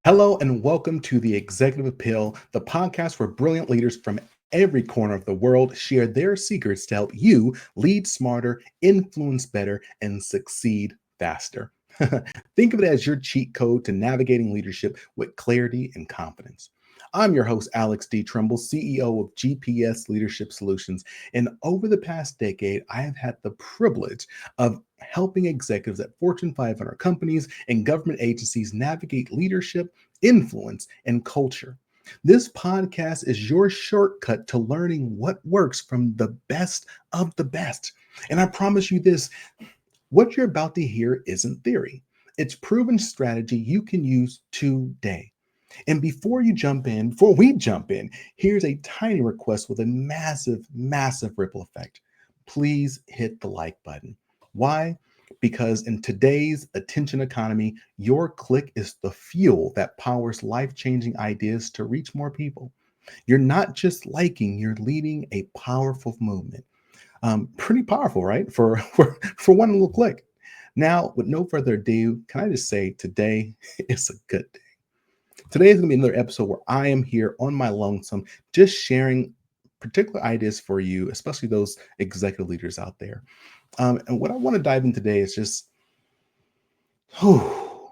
Hello and welcome to the Executive Appeal, the podcast where brilliant leaders from every corner of the world share their secrets to help you lead smarter, influence better, and succeed faster. Think of it as your cheat code to navigating leadership with clarity and confidence. I'm your host, Alex D. Tremble, CEO of GPS Leadership Solutions. And over the past decade, I have had the privilege of helping executives at Fortune 500 companies and government agencies navigate leadership, influence, and culture. This podcast is your shortcut to learning what works from the best of the best. And I promise you this, what you're about to hear isn't theory. It's proven strategy you can use today. And before we jump in, here's a tiny request with a massive, massive ripple effect. Please hit the like button. Why? Because in today's attention economy, your click is the fuel that powers life changing ideas to reach more people. You're not just liking, you're leading a powerful movement. Pretty powerful, right? For one little click. Now, with no further ado, can I just say today is a good day. Today is going to be another episode where I am here on my lonesome, just sharing particular ideas for you, especially those executive leaders out there. And what I want to dive in today is just whew,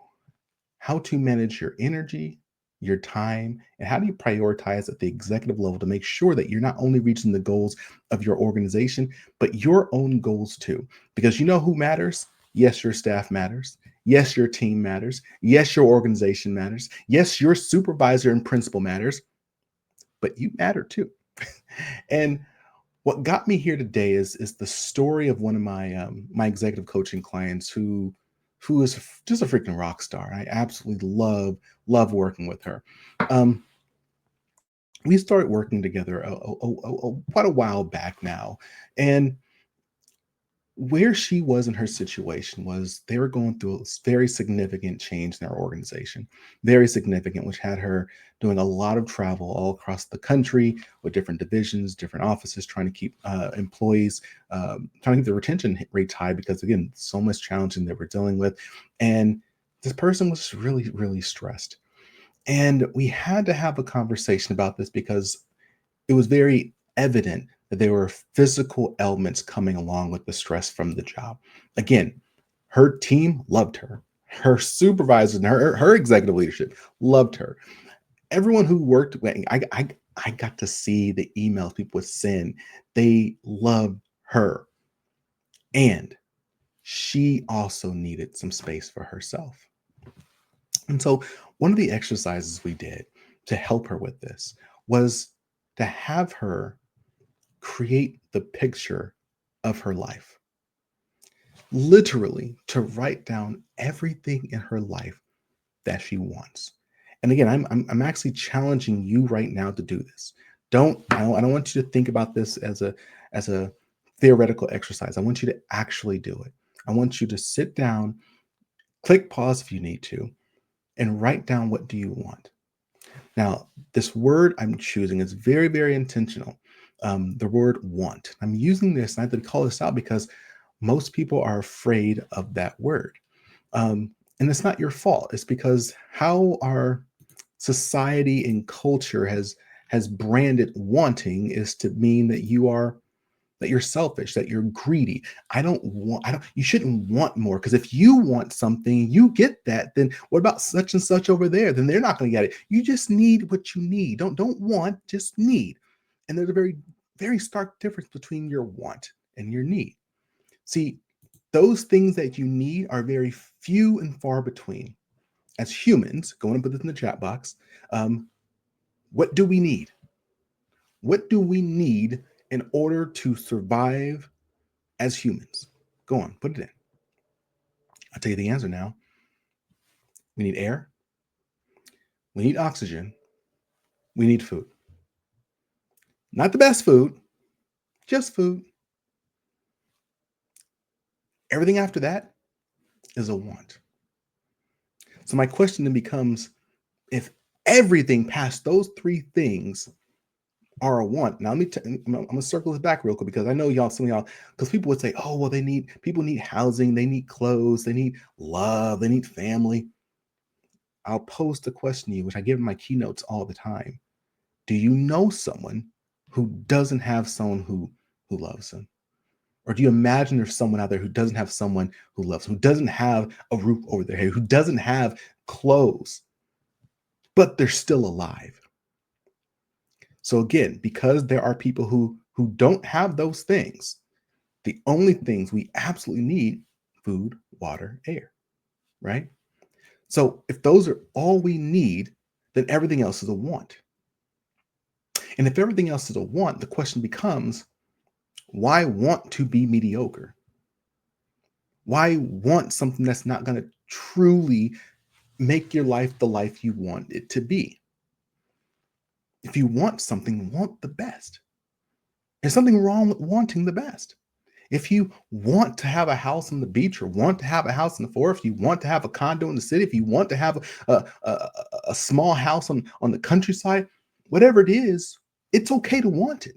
how to manage your energy, your time, and how do you prioritize at the executive level to make sure that you're not only reaching the goals of your organization, but your own goals too. Because you know who matters? Yes, your staff matters. Yes, your team matters. Yes, your organization matters. Yes, your supervisor and principal matters, but you matter too. And what got me here today is the story of one of my executive coaching clients who is just a freaking rock star. I absolutely love working with her. Um, we started working together quite a while back now, and where she was in her situation was they were going through a very significant change in their organization, very significant, which had her doing a lot of travel all across the country with different divisions, different offices, trying to keep employees, trying to keep the retention rates high because, again, so much challenging that we're dealing with. And this person was really, really stressed. And we had to have a conversation about this because it was very evident that there were physical elements coming along with the stress from the job. Again, her team loved her. Her supervisors and her executive leadership loved her. Everyone who worked with, I got to see the emails people would send. They loved her. And she also needed some space for herself. And so one of the exercises we did to help her with this was to have her create the picture of her life. Literally, to write down everything in her life that she wants. And again, I'm actually challenging you right now to do this. I don't want you to think about this as a theoretical exercise. I want you to actually do it. I want you to sit down, click pause if you need to, and write down what do you want. Now, this word I'm choosing is very, very intentional. The word want. I'm using this, and I have to call this out because most people are afraid of that word. And it's not your fault. It's because how our society and culture has branded wanting is to mean that you're selfish, that you're greedy. I don't, you shouldn't want more because if you want something, you get that. Then what about such and such over there? Then they're not going to get it. You just need what you need. Don't want, just need. And there's a very, very stark difference between your want and your need. See, those things that you need are very few and far between. As humans, go and put this in the chat box. Um, what do we need? What do we need in order to survive as humans? Go on, put it in. I'll tell you the answer now. We need air, we need oxygen, we need food. Not the best food, just food. Everything after that is a want. So my question then becomes if everything past those three things are a want. Now I'm gonna circle this back real quick because I know some of y'all, because people would say, oh, well, people need housing, they need clothes, they need love, they need family. I'll pose the question to you, which I give in my keynotes all the time. Do you know someone who doesn't have someone who loves them? Or do you imagine there's someone out there who doesn't have someone who loves them, who doesn't have a roof over their head, who doesn't have clothes, but they're still alive? So again, because there are people who don't have those things, the only things we absolutely need: food, water, air, right? So if those are all we need, then everything else is a want. And if everything else is a want, the question becomes, why want to be mediocre? Why want something that's not going to truly make your life the life you want it to be? If you want something, want the best. There's something wrong with wanting the best. If you want to have a house on the beach or want to have a house in the forest, you want to have a condo in the city, if you want to have a small house on the countryside, whatever it is, it's okay to want it.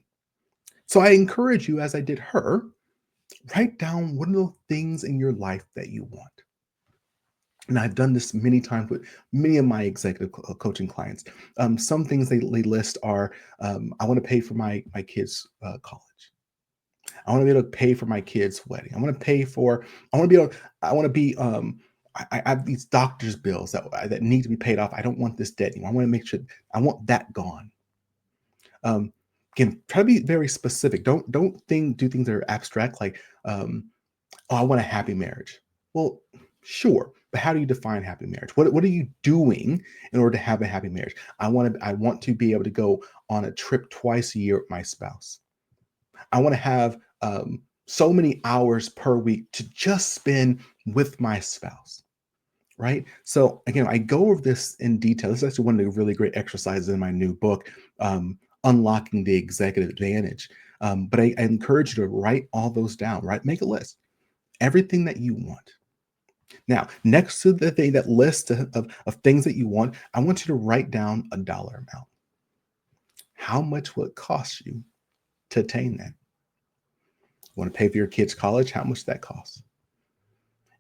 So I encourage you, as I did her, write down what are the things in your life that you want. And I've done this many times with many of my executive coaching clients. Some things they list are, I want to pay for my kids' college. I want to be able to pay for my kid's wedding. I want to pay for. I want to be able. I want to be. I have these doctor's bills that need to be paid off. I don't want this debt anymore. I want to make sure. I want that gone. Um, Again, try to be very specific. Don't do things that are abstract, like, oh, I want a happy marriage. Well, sure, but how do you define happy marriage? What are you doing in order to have a happy marriage? I want to be able to go on a trip twice a year with my spouse. I want to have so many hours per week to just spend with my spouse. Right. So again, I go over this in detail. This is actually one of the really great exercises in my new book, Unlocking the Executive Advantage. But I encourage you to write all those down, right? Make a list, everything that you want. Now, next to the thing, that list of things that you want, I want you to write down a dollar amount. How much will it cost you to attain that? You want to pay for your kids' college? How much that costs?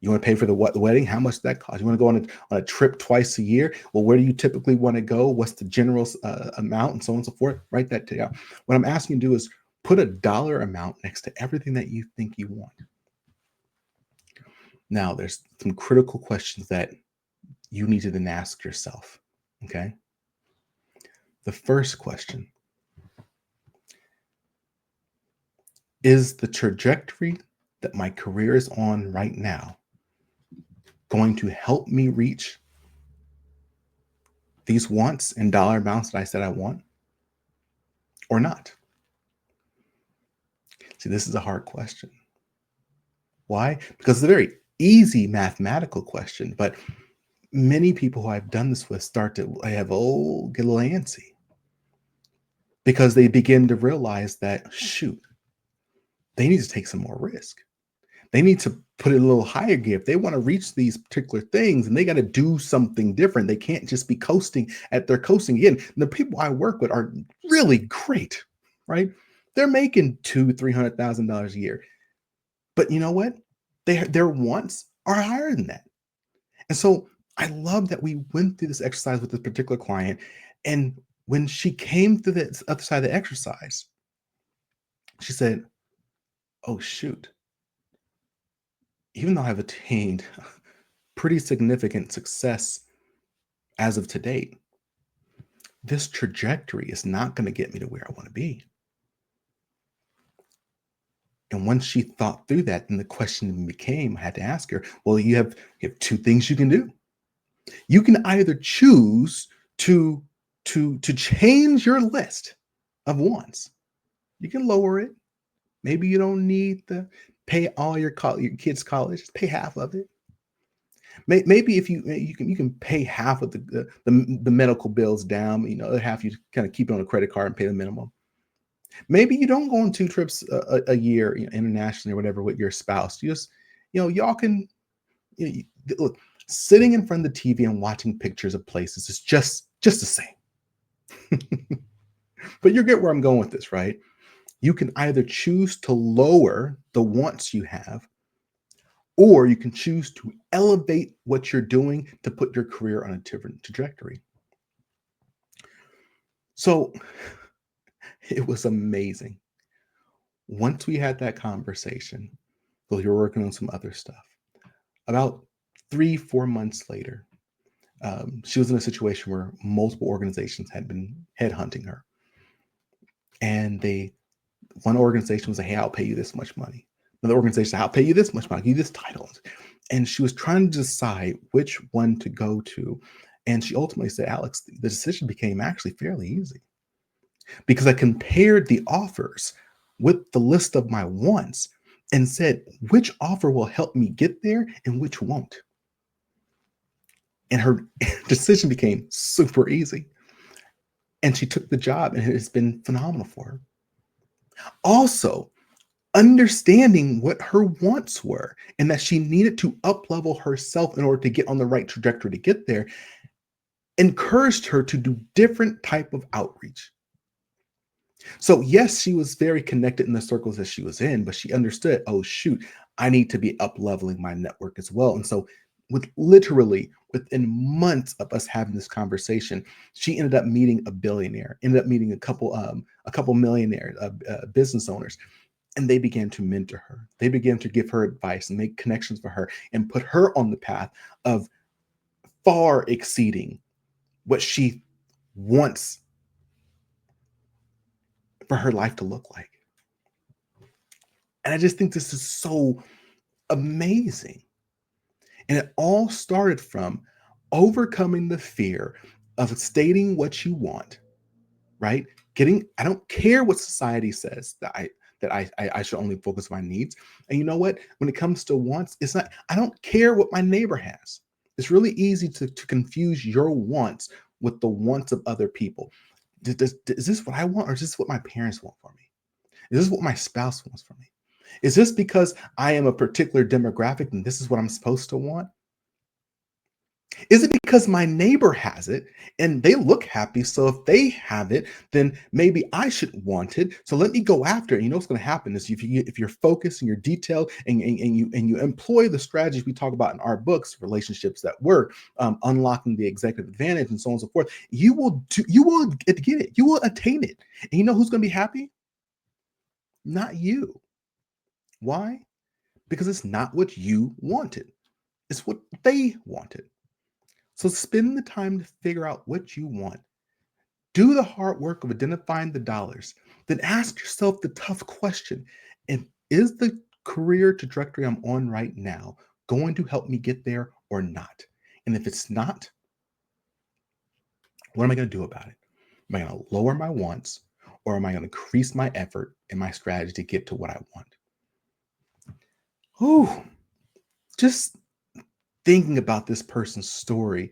You want to pay for the wedding? How much that cost? You want to go on a trip twice a year? Well, where do you typically want to go? What's the general amount, and so on and so forth? Write that down. What I'm asking you to do is put a dollar amount next to everything that you think you want. Now, there's some critical questions that you need to then ask yourself. Okay. The first question: is the trajectory that my career is on right now going to help me reach these wants and dollar amounts that I said I want, or not? See, this is a hard question. Why? Because it's a very easy mathematical question, but many people who I've done this with start to get a little antsy because they begin to realize that, shoot, they need to take some more risk. They need to put it a little higher gear. If they want to reach these particular things, and they got to do something different. They can't just be coasting at their coasting. Again, the people I work with are really great, right? They're making $200,000-300,000 a year. But you know what? Their wants are higher than that. And so I love that we went through this exercise with this particular client. And when she came to the other side of the exercise, she said, oh, shoot, even though I've attained pretty significant success as of today, this trajectory is not going to get me to where I want to be. And once she thought through that, then the question became, I had to ask her, well, you have two things you can do. You can either choose to change your list of wants. You can lower it. Maybe you don't need to pay all your kids' college. Just pay half of it. Maybe if you can pay half of the medical bills down. You know, the other half you kind of keep it on a credit card and pay the minimum. Maybe you don't go on 2 trips a year, internationally or whatever, with your spouse. You just, y'all can, look, sitting in front of the TV and watching pictures of places is just the same. But you get where I'm going with this, right? You can either choose to lower the wants you have, or you can choose to elevate what you're doing to put your career on a different trajectory. So it was amazing. Once we had that conversation, well, we were working on some other stuff. About 3-4 months later, she was in a situation where multiple organizations had been headhunting her. And one organization was like, hey, I'll pay you this much money. Another organization said, I'll pay you this much money, I'll give you this title. And she was trying to decide which one to go to. And she ultimately said, Alex, the decision became actually fairly easy because I compared the offers with the list of my wants and said, which offer will help me get there and which won't? And her decision became super easy. And she took the job and it has been phenomenal for her. Also, understanding what her wants were and that she needed to up-level herself in order to get on the right trajectory to get there, encouraged her to do different type of outreach. So yes, she was very connected in the circles that she was in, but she understood, oh shoot, I need to be up-leveling my network as well. And so within months of us having this conversation, she ended up meeting a billionaire, ended up meeting a couple millionaire business owners. And they began to mentor her. They began to give her advice and make connections for her and put her on the path of far exceeding what she wants for her life to look like. And I just think this is so amazing. And it all started from overcoming the fear of stating what you want, right? I don't care what society says that I should only focus on my needs. And you know what? When it comes to wants, I don't care what my neighbor has. It's really easy to confuse your wants with the wants of other people. Is this what I want, or is this what my parents want for me? Is this what my spouse wants for me? Is this because I am a particular demographic and this is what I'm supposed to want? Is it because my neighbor has it and they look happy? So if they have it, then maybe I should want it. So let me go after it. You know what's going to happen is if you're focused and you're detailed and you employ the strategies we talk about in our books, relationships that work, unlocking the executive advantage, and so on and so forth, you will get it. You will attain it. And you know who's going to be happy? Not you. Why? Because it's not what you wanted. It's what they wanted. So spend the time to figure out what you want. Do the hard work of identifying the dollars. Then ask yourself the tough question. And is the career trajectory I'm on right now going to help me get there or not? And if it's not, what am I going to do about it? Am I going to lower my wants, or am I going to increase my effort and my strategy to get to what I want? Oh, just thinking about this person's story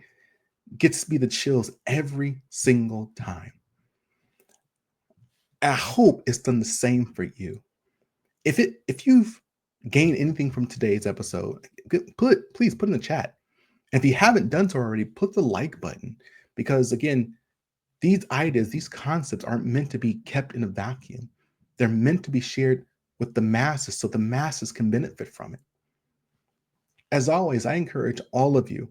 gets me the chills every single time. I hope it's done the same for you. If you've gained anything from today's episode, please put in the chat. And if you haven't done so already, put the like button, because again, these ideas, these concepts aren't meant to be kept in a vacuum. They're meant to be shared with the masses so the masses can benefit from it. As always, I encourage all of you,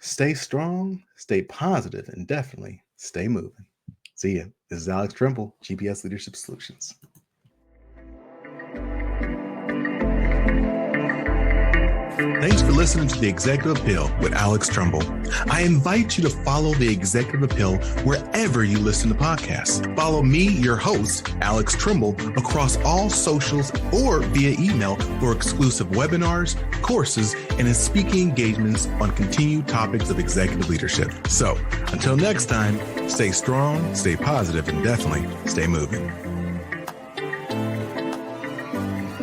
stay strong, stay positive, and definitely stay moving. See ya. This is Alex Tremble, GPS Leadership Solutions. Thanks for listening to The Executive Appeal with Alex Tremble. I invite you to follow The Executive Appeal wherever you listen to podcasts. Follow me, your host, Alex Tremble, across all socials or via email for exclusive webinars, courses, and in speaking engagements on continued topics of executive leadership. So until next time, stay strong, stay positive, and definitely stay moving.